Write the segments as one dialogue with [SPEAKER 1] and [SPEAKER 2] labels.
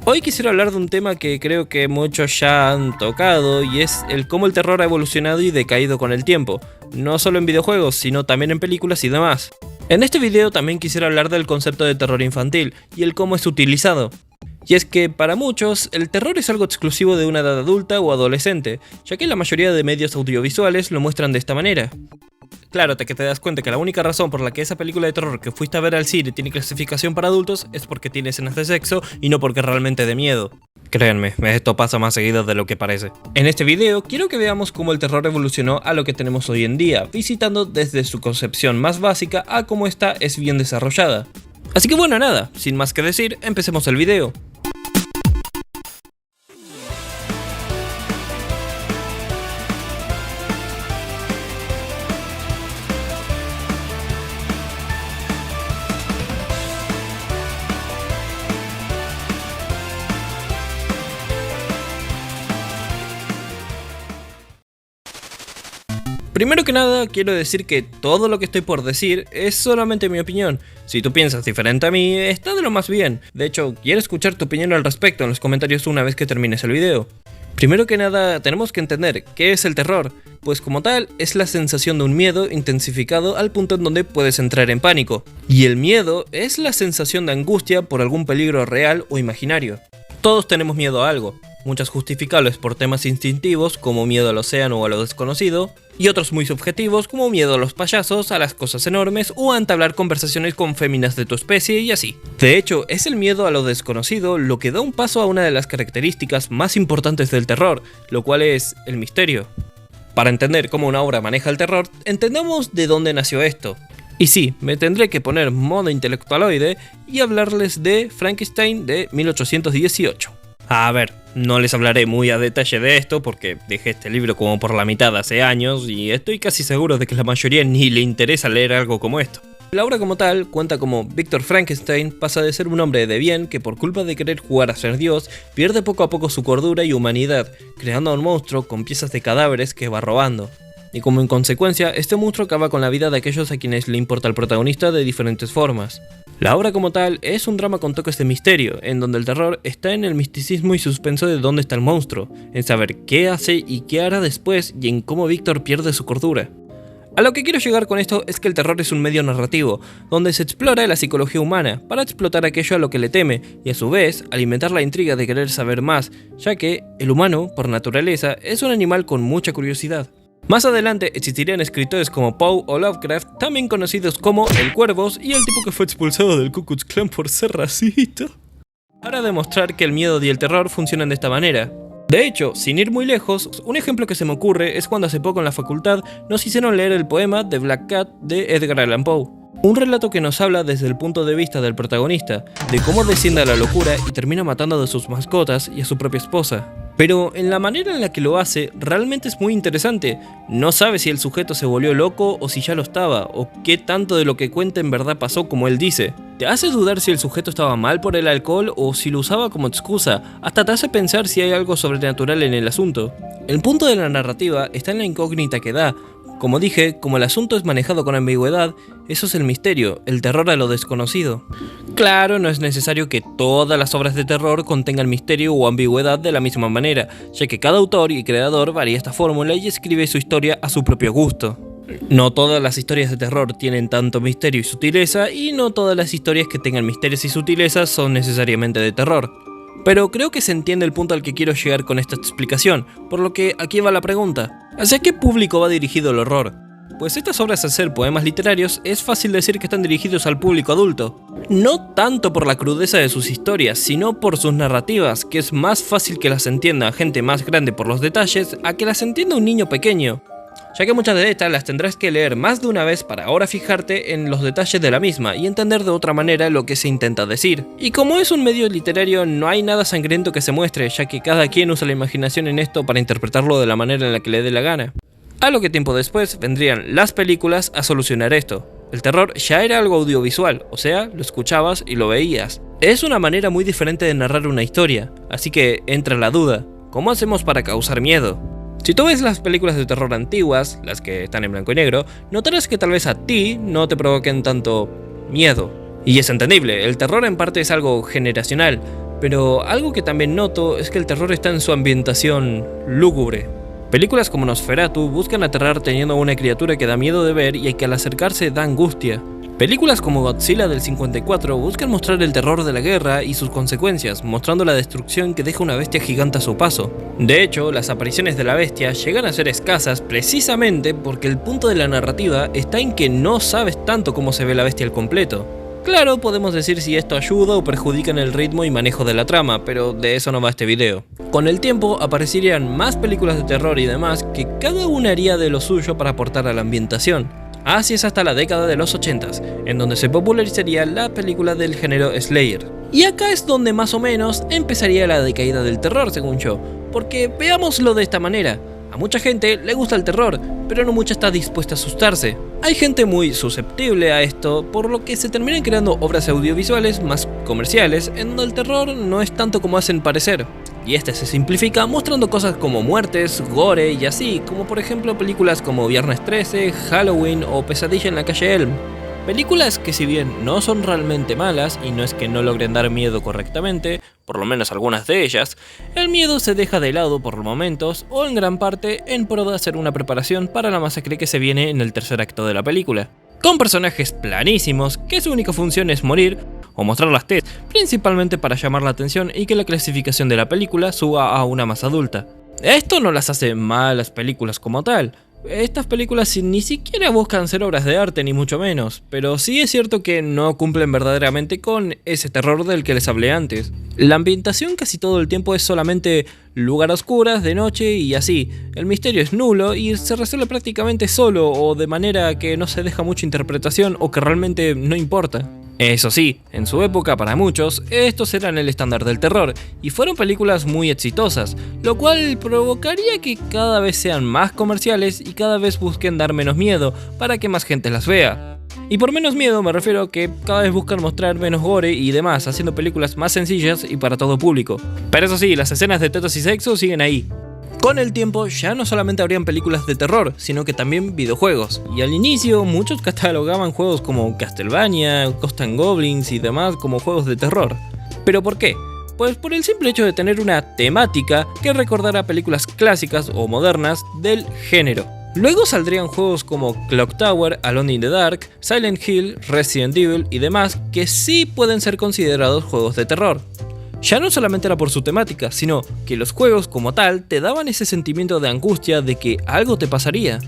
[SPEAKER 1] Hoy quisiera hablar de un tema que creo que muchos ya han tocado y es el cómo el terror ha evolucionado y decaído con el tiempo, no solo en videojuegos, sino también en películas y demás. En este video también quisiera hablar del concepto de terror infantil y el cómo es utilizado. Y es que para muchos, el terror es algo exclusivo de una edad adulta o adolescente, ya que la mayoría de medios audiovisuales lo muestran de esta manera. Claro, que te das cuenta que la única razón por la que esa película de terror que fuiste a ver al cine tiene clasificación para adultos es porque tiene escenas de sexo y no porque realmente de miedo. Créanme, esto pasa más seguido de lo que parece. En este video quiero que veamos cómo el terror evolucionó a lo que tenemos hoy en día, visitando desde su concepción más básica a cómo esta es bien desarrollada. Así que bueno, nada, sin más que decir, empecemos el video. Primero que nada, quiero decir que todo lo que estoy por decir es solamente mi opinión. Si tú piensas diferente a mí, está de lo más bien. De hecho, quiero escuchar tu opinión al respecto en los comentarios una vez que termines el video. Primero que nada, tenemos que entender qué es el terror, pues como tal, es la sensación de un miedo intensificado al punto en donde puedes entrar en pánico. Y el miedo es la sensación de angustia por algún peligro real o imaginario. Todos tenemos miedo a algo, muchas justificables por temas instintivos como miedo al océano o a lo desconocido, y otros muy subjetivos como miedo a los payasos, a las cosas enormes o a entablar conversaciones con féminas de tu especie y así. De hecho, es el miedo a lo desconocido lo que da un paso a una de las características más importantes del terror, lo cual es el misterio. Para entender cómo una obra maneja el terror, entendamos de dónde nació esto. Y sí, me tendré que poner modo intelectualoide y hablarles de Frankenstein de 1818. A ver, no les hablaré muy a detalle de esto porque dejé este libro como por la mitad hace años y estoy casi seguro de que la mayoría ni le interesa leer algo como esto. La obra como tal cuenta como Víctor Frankenstein pasa de ser un hombre de bien que por culpa de querer jugar a ser Dios pierde poco a poco su cordura y humanidad, creando a un monstruo con piezas de cadáveres que va robando. Y como en consecuencia, este monstruo acaba con la vida de aquellos a quienes le importa el protagonista de diferentes formas. La obra como tal es un drama con toques de misterio, en donde el terror está en el misticismo y suspenso de dónde está el monstruo, en saber qué hace y qué hará después y en cómo Víctor pierde su cordura. A lo que quiero llegar con esto es que el terror es un medio narrativo, donde se explora la psicología humana para explotar aquello a lo que le teme y a su vez alimentar la intriga de querer saber más, ya que el humano, por naturaleza, es un animal con mucha curiosidad. Más adelante existirían escritores como Poe o Lovecraft, también conocidos como el Cuervos y el tipo que fue expulsado del Ku Klux Klan por ser racista. Para demostrar que el miedo y el terror funcionan de esta manera. De hecho, sin ir muy lejos, un ejemplo que se me ocurre es cuando hace poco en la facultad nos hicieron leer el poema The Black Cat de Edgar Allan Poe. Un relato que nos habla desde el punto de vista del protagonista, de cómo desciende a la locura y termina matando a sus mascotas y a su propia esposa. Pero en la manera en la que lo hace, realmente es muy interesante. No sabes si el sujeto se volvió loco o si ya lo estaba, o qué tanto de lo que cuenta en verdad pasó como él dice. Te hace dudar si el sujeto estaba mal por el alcohol o si lo usaba como excusa, hasta te hace pensar si hay algo sobrenatural en el asunto. El punto de la narrativa está en la incógnita que da. Como dije, como el asunto es manejado con ambigüedad, eso es el misterio, el terror a lo desconocido. Claro, no es necesario que todas las obras de terror contengan misterio o ambigüedad de la misma manera, ya que cada autor y creador varía esta fórmula y escribe su historia a su propio gusto. No todas las historias de terror tienen tanto misterio y sutileza, y no todas las historias que tengan misterios y sutilezas son necesariamente de terror. Pero creo que se entiende el punto al que quiero llegar con esta explicación, por lo que aquí va la pregunta. ¿Hacia qué público va dirigido el horror? Pues estas obras al ser poemas literarios es fácil decir que están dirigidos al público adulto. No tanto por la crudeza de sus historias, sino por sus narrativas, que es más fácil que las entienda gente más grande por los detalles a que las entienda un niño pequeño. Ya que muchas de estas las tendrás que leer más de una vez para ahora fijarte en los detalles de la misma y entender de otra manera lo que se intenta decir. Y como es un medio literario, no hay nada sangriento que se muestre, ya que cada quien usa la imaginación en esto para interpretarlo de la manera en la que le dé la gana. A lo que tiempo después vendrían las películas a solucionar esto. El terror ya era algo audiovisual, o sea, lo escuchabas y lo veías. Es una manera muy diferente de narrar una historia, así que entra la duda, ¿cómo hacemos para causar miedo? Si tú ves las películas de terror antiguas, las que están en blanco y negro, notarás que tal vez a ti no te provoquen tanto miedo. Y es entendible, el terror en parte es algo generacional, Pero algo que también noto es que el terror está en su ambientación lúgubre. Películas como Nosferatu buscan aterrar teniendo a una criatura que da miedo de ver y que al acercarse da angustia. Películas como Godzilla del 54 buscan mostrar el terror de la guerra y sus consecuencias, mostrando la destrucción que deja una bestia gigante a su paso. De hecho, las apariciones de la bestia llegan a ser escasas precisamente porque el punto de la narrativa está en que no sabes tanto cómo se ve la bestia al completo. Claro, podemos decir si esto ayuda o perjudica en el ritmo y manejo de la trama, pero de eso no va este video. Con el tiempo aparecerían más películas de terror y demás que cada una haría de lo suyo para aportar a la ambientación. Así es hasta la década de los 80s, en donde se popularizaría la película del género Slayer. Y acá es donde más o menos empezaría la decaída del terror, según yo, porque veámoslo de esta manera. A mucha gente le gusta el terror, pero no mucha está dispuesta a asustarse. Hay gente muy susceptible a esto, por lo que se terminan creando obras audiovisuales más comerciales, en donde el terror no es tanto como hacen parecer. Y este se simplifica mostrando cosas como muertes, gore y así, como por ejemplo películas como Viernes 13, Halloween o Pesadilla en la calle Elm. Películas que si bien no son realmente malas y no es que no logren dar miedo correctamente, por lo menos algunas de ellas, el miedo se deja de lado por momentos o en gran parte en pro de hacer una preparación para la masacre que se viene en el tercer acto de la película. Con personajes planísimos que su única función es morir o mostrar las tetas, principalmente para llamar la atención y que la clasificación de la película suba a una más adulta. Esto no las hace malas películas como tal. Estas películas ni siquiera buscan ser obras de arte ni mucho menos, pero sí es cierto que no cumplen verdaderamente con ese terror del que les hablé antes. La ambientación casi todo el tiempo es solamente lugar a oscuras, de noche y así. El misterio es nulo y se resuelve prácticamente solo o de manera que no se deja mucha interpretación o que realmente no importa. Eso sí, en su época para muchos, estos eran el estándar del terror, y fueron películas muy exitosas, lo cual provocaría que cada vez sean más comerciales y cada vez busquen dar menos miedo para que más gente las vea. Y por menos miedo me refiero a que cada vez buscan mostrar menos gore y demás, haciendo películas más sencillas y para todo público. Pero eso sí, las escenas de tetas y sexo siguen ahí. Con el tiempo ya no solamente habrían películas de terror, sino que también videojuegos. Y al inicio muchos catalogaban juegos como Castlevania, Ghosts and Goblins y demás como juegos de terror. ¿Pero por qué? Pues por el simple hecho de tener una temática que recordara películas clásicas o modernas del género. Luego saldrían juegos como Clock Tower, Alone in the Dark, Silent Hill, Resident Evil y demás que sí pueden ser considerados juegos de terror. Ya no solamente era por su temática, sino que los juegos como tal te daban ese sentimiento de angustia de que algo te pasaría.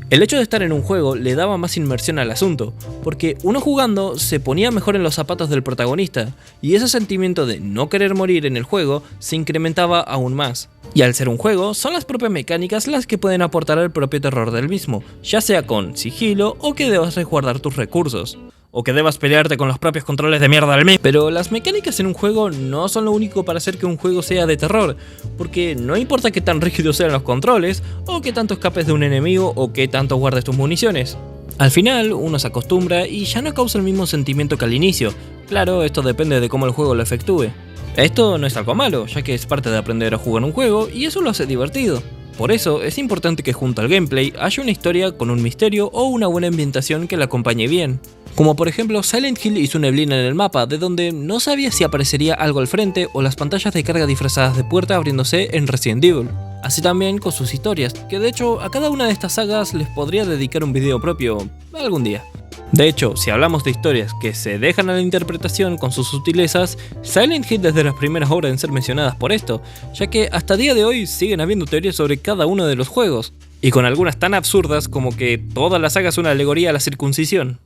[SPEAKER 1] El hecho de estar en un juego le daba más inmersión al asunto, porque uno jugando se ponía mejor en los zapatos del protagonista, y ese sentimiento de no querer morir en el juego se incrementaba aún más. Y al ser un juego, son las propias mecánicas las que pueden aportar al propio terror del mismo, ya sea con sigilo o que debas resguardar tus recursos. O que debas pelearte con los propios controles de mierda del mismo. Pero las mecánicas en un juego no son lo único para hacer que un juego sea de terror, porque no importa qué tan rígidos sean los controles, o qué tanto escapes de un enemigo, o qué tanto guardes tus municiones. Al final, uno se acostumbra y ya no causa el mismo sentimiento que al inicio. Claro, esto depende de cómo el juego lo efectúe. Esto no es algo malo, ya que es parte de aprender a jugar un juego y eso lo hace divertido. Por eso es importante que junto al gameplay haya una historia con un misterio o una buena ambientación que la acompañe bien. Como por ejemplo Silent Hill y su neblina en el mapa, de donde no sabía si aparecería algo al frente o las pantallas de carga disfrazadas de puerta abriéndose en Resident Evil. Así también con sus historias, que de hecho a cada una de estas sagas les podría dedicar un video propio algún día. De hecho, si hablamos de historias que se dejan a la interpretación con sus sutilezas, Silent Hill es de las primeras obras en ser mencionadas por esto, ya que hasta día de hoy siguen habiendo teorías sobre cada uno de los juegos, y con algunas tan absurdas como que toda la saga es una alegoría a la circuncisión.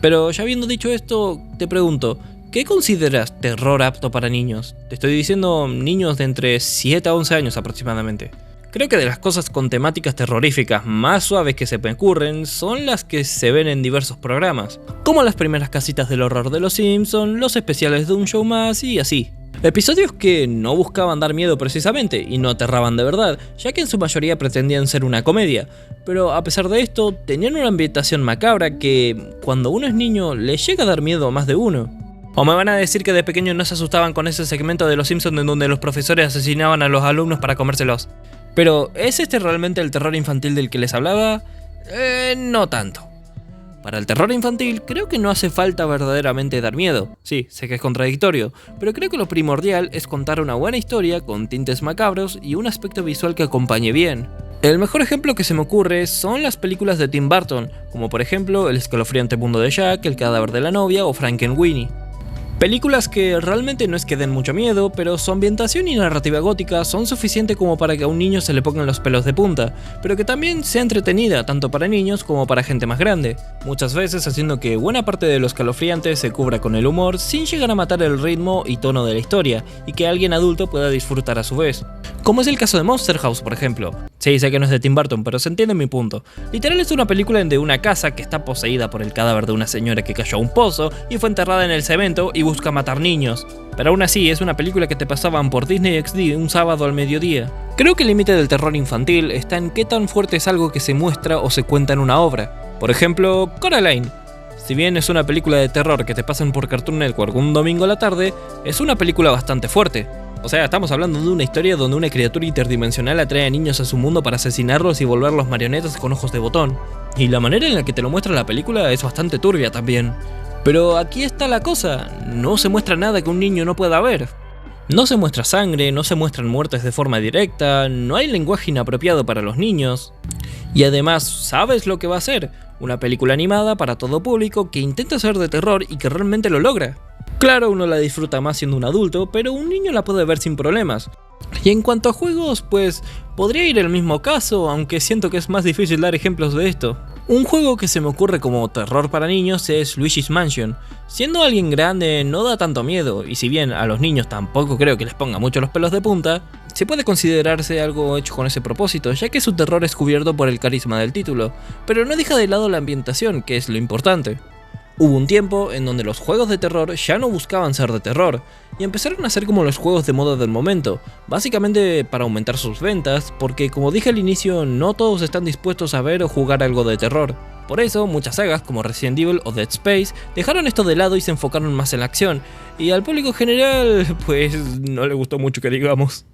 [SPEAKER 1] Pero ya habiendo dicho esto, te pregunto, ¿qué consideras terror apto para niños? Te estoy diciendo niños de entre 7 a 11 años aproximadamente. Creo que de las cosas con temáticas terroríficas más suaves que se me ocurren son las que se ven en diversos programas, como las primeras casitas del horror de los Simpsons, los especiales de Un Show Más y así. Episodios que no buscaban dar miedo precisamente y no aterraban de verdad, ya que en su mayoría pretendían ser una comedia, pero a pesar de esto tenían una ambientación macabra que cuando uno es niño le llega a dar miedo a más de uno. ¿O me van a decir que de pequeño no se asustaban con ese segmento de los Simpsons en donde los profesores asesinaban a los alumnos para comérselos? Pero ¿es este realmente el terror infantil del que les hablaba? No tanto. Para el terror infantil, creo que no hace falta verdaderamente dar miedo. Sí, sé que es contradictorio, pero creo que lo primordial es contar una buena historia con tintes macabros y un aspecto visual que acompañe bien. El mejor ejemplo que se me ocurre son las películas de Tim Burton, como por ejemplo El escalofriante mundo de Jack, El cadáver de la novia o Frankenweenie. Películas que realmente no es que den mucho miedo, pero su ambientación y narrativa gótica son suficientes como para que a un niño se le pongan los pelos de punta, pero que también sea entretenida tanto para niños como para gente más grande, muchas veces haciendo que buena parte de lo escalofriante se cubra con el humor sin llegar a matar el ritmo y tono de la historia, y que alguien adulto pueda disfrutar a su vez. Como es el caso de Monster House, por ejemplo. Sí, sé que no es de Tim Burton, pero se entiende mi punto. Literal es una película de una casa que está poseída por el cadáver de una señora que cayó a un pozo y fue enterrada en el cemento y busca matar niños. Pero aún así es una película que te pasaban por Disney XD un sábado al mediodía. Creo que el límite del terror infantil está en qué tan fuerte es algo que se muestra o se cuenta en una obra. Por ejemplo, Coraline. Si bien es una película de terror que te pasan por Cartoon Network un domingo a la tarde, es una película bastante fuerte. O sea, estamos hablando de una historia donde una criatura interdimensional atrae a niños a su mundo para asesinarlos y volverlos marionetas con ojos de botón. Y la manera en la que te lo muestra la película es bastante turbia también. Pero aquí está la cosa, no se muestra nada que un niño no pueda ver. No se muestra sangre, no se muestran muertes de forma directa, no hay lenguaje inapropiado para los niños. Y además, ¿sabes lo que va a ser? Una película animada para todo público que intenta ser de terror y que realmente lo logra. Claro, uno la disfruta más siendo un adulto, pero un niño la puede ver sin problemas. Y en cuanto a juegos, pues podría ir el mismo caso, aunque siento que es más difícil dar ejemplos de esto. Un juego que se me ocurre como terror para niños es Luigi's Mansion. Siendo alguien grande no da tanto miedo, y si bien a los niños tampoco creo que les ponga mucho los pelos de punta, se puede considerarse algo hecho con ese propósito, ya que su terror es cubierto por el carisma del título, pero no deja de lado la ambientación, que es lo importante. Hubo un tiempo en donde los juegos de terror ya no buscaban ser de terror, y empezaron a ser como los juegos de moda del momento, básicamente para aumentar sus ventas, porque como dije al inicio, no todos están dispuestos a ver o jugar algo de terror. Por eso, muchas sagas como Resident Evil o Dead Space dejaron esto de lado y se enfocaron más en la acción, y al público general, pues no le gustó mucho que digamos.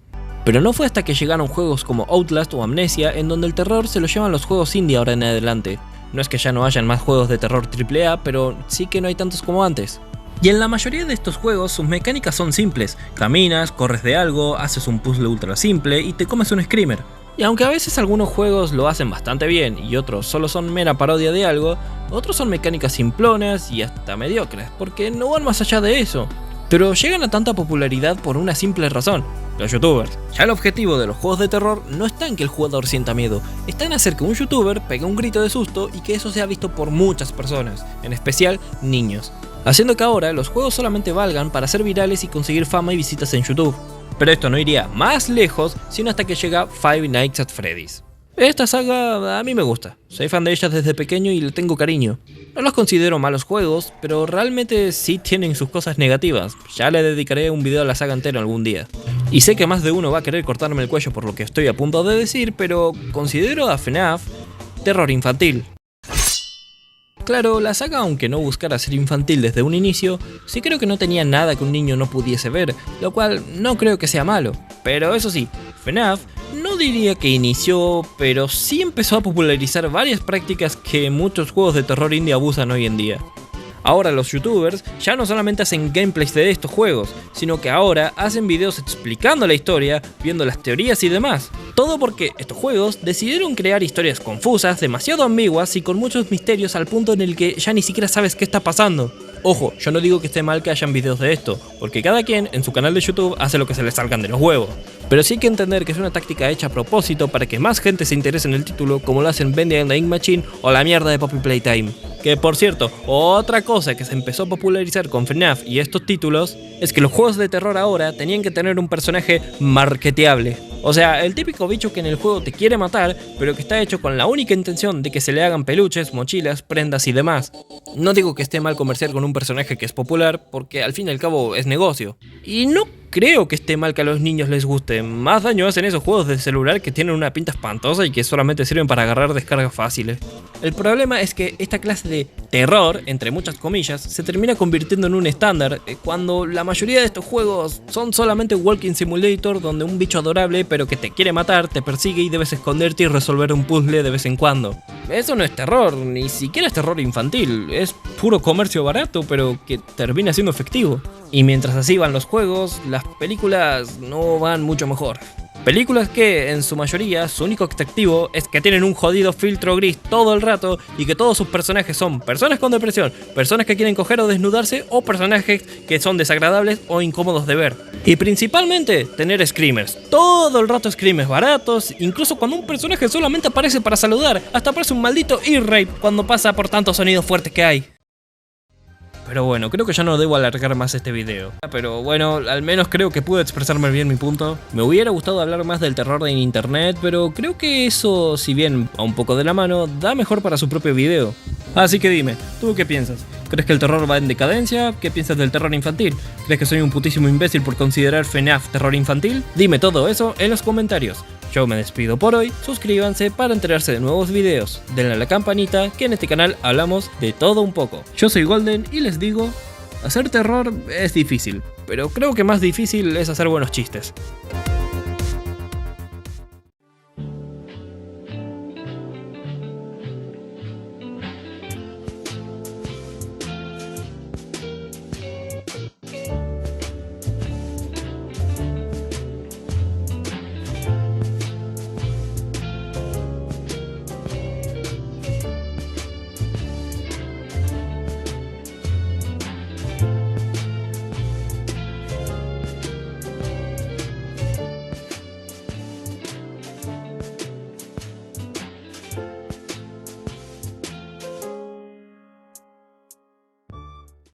[SPEAKER 1] Pero no fue hasta que llegaron juegos como Outlast o Amnesia en donde el terror se lo llevan los juegos indie ahora en adelante. No es que ya no hayan más juegos de terror AAA, pero sí que no hay tantos como antes. Y en la mayoría de estos juegos sus mecánicas son simples, caminas, corres de algo, haces un puzzle ultra simple y te comes un screamer. Y aunque a veces algunos juegos lo hacen bastante bien y otros solo son mera parodia de algo, otros son mecánicas simplonas y hasta mediocres, porque no van más allá de eso. Pero llegan a tanta popularidad por una simple razón: los youtubers. Ya el objetivo de los juegos de terror no está en que el jugador sienta miedo, está en hacer que un youtuber pegue un grito de susto y que eso sea visto por muchas personas, en especial niños, haciendo que ahora los juegos solamente valgan para ser virales y conseguir fama y visitas en YouTube. Pero esto no iría más lejos sino hasta que llega Five Nights at Freddy's. Esta saga a mí me gusta, soy fan de ella desde pequeño y le tengo cariño. No los considero malos juegos, pero realmente sí tienen sus cosas negativas. Ya le dedicaré un video a la saga entera algún día. Y sé que más de uno va a querer cortarme el cuello por lo que estoy a punto de decir, pero considero a FNAF terror infantil. Claro, la saga, aunque no buscara ser infantil desde un inicio, sí creo que no tenía nada que un niño no pudiese ver, lo cual no creo que sea malo. Pero eso sí, FNAF no diría que inició, pero sí empezó a popularizar varias prácticas que muchos juegos de terror indie abusan hoy en día. Ahora los youtubers ya no solamente hacen gameplays de estos juegos, sino que ahora hacen videos explicando la historia, viendo las teorías y demás. Todo porque estos juegos decidieron crear historias confusas, demasiado ambiguas y con muchos misterios al punto en el que ya ni siquiera sabes qué está pasando. Ojo, yo no digo que esté mal que hayan videos de esto, porque cada quien en su canal de YouTube hace lo que se le salgan de los huevos. Pero sí hay que entender que es una táctica hecha a propósito para que más gente se interese en el título, como lo hacen Bendy and the Ink Machine o la mierda de Poppy Playtime. Que por cierto, otra cosa que se empezó a popularizar con FNAF y estos títulos es que los juegos de terror ahora tenían que tener un personaje marketeable. O sea, el típico bicho que en el juego te quiere matar, pero que está hecho con la única intención de que se le hagan peluches, mochilas, prendas y demás. No digo que esté mal comerciar con un personaje que es popular, porque al fin y al cabo es negocio. Y no creo que esté mal que a los niños les guste. Más daño hacen esos juegos de celular que tienen una pinta espantosa y que solamente sirven para agarrar descargas fáciles. El problema es que esta clase de terror, entre muchas comillas, se termina convirtiendo en un estándar cuando la mayoría de estos juegos son solamente walking simulator donde un bicho adorable pero que te quiere matar, te persigue y debes esconderte y resolver un puzzle de vez en cuando. Eso no es terror, ni siquiera es terror infantil, es puro comercio barato pero que termina siendo efectivo. Y mientras así van los juegos, las películas no van mucho mejor. Películas que, en su mayoría, su único atractivo es que tienen un jodido filtro gris todo el rato y que todos sus personajes son personas con depresión, personas que quieren coger o desnudarse o personajes que son desagradables o incómodos de ver. Y principalmente, tener screamers. Todo el rato screamers baratos, incluso cuando un personaje solamente aparece para saludar, hasta aparece un maldito ear-rape cuando pasa por tantos sonidos fuertes que hay. Pero bueno, creo que ya no debo alargar más este video. Pero bueno, al menos creo que pude expresarme bien mi punto. Me hubiera gustado hablar más del terror en internet, pero creo que eso, si bien a un poco de la mano, da mejor para su propio video. Así que dime, ¿tú qué piensas? ¿Crees que el terror va en decadencia? ¿Qué piensas del terror infantil? ¿Crees que soy un putísimo imbécil por considerar FNAF terror infantil? Dime todo eso en los comentarios. Yo me despido por hoy, suscríbanse para enterarse de nuevos videos, denle a la campanita que en este canal hablamos de todo un poco. Yo soy Golden y les digo, hacer terror es difícil, pero creo que más difícil es hacer buenos chistes.